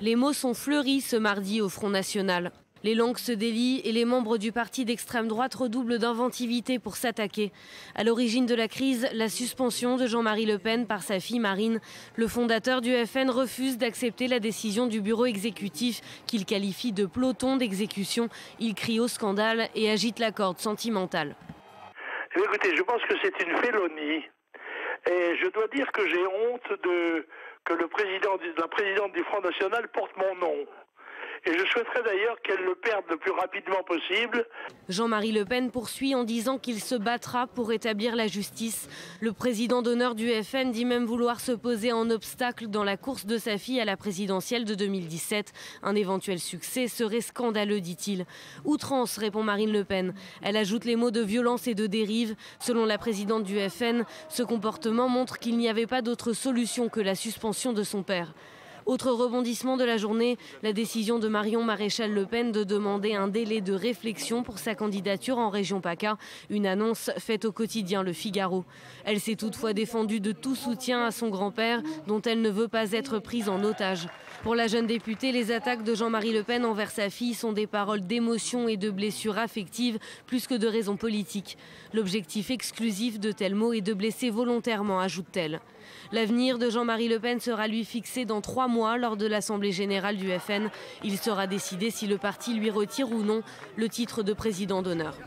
Les mots sont fleuris ce mardi au Front National. Les langues se délient et les membres du parti d'extrême droite redoublent d'inventivité pour s'attaquer. À l'origine de la crise, la suspension de Jean-Marie Le Pen par sa fille Marine. Le fondateur du FN refuse d'accepter la décision du bureau exécutif qu'il qualifie de peloton d'exécution. Il crie au scandale et agite la corde sentimentale. Écoutez, je pense que c'est une félonie. Et je dois dire que j'ai honte que la présidente du Front National porte mon nom. Et je souhaiterais d'ailleurs qu'elle le perde le plus rapidement possible. Jean-Marie Le Pen poursuit en disant qu'il se battra pour rétablir la justice. Le président d'honneur du FN dit même vouloir se poser en obstacle dans la course de sa fille à la présidentielle de 2017. Un éventuel succès serait scandaleux, dit-il. Outrance, répond Marine Le Pen. Elle ajoute les mots de violence et de dérive. Selon la présidente du FN, ce comportement montre qu'il n'y avait pas d'autre solution que la suspension de son père. Autre rebondissement de la journée, la décision de Marion Maréchal Le Pen de demander un délai de réflexion pour sa candidature en région PACA, une annonce faite au quotidien Le Figaro. Elle s'est toutefois défendue de tout soutien à son grand-père, dont elle ne veut pas être prise en otage. Pour la jeune députée, les attaques de Jean-Marie Le Pen envers sa fille sont des paroles d'émotion et de blessures affectives plus que de raisons politiques. L'objectif exclusif de tels mots est de blesser volontairement, ajoute-t-elle. L'avenir de Jean-Marie Le Pen sera lui fixé dans 3 mois lors de l'Assemblée générale du FN. Il sera décidé si le parti lui retire ou non le titre de président d'honneur.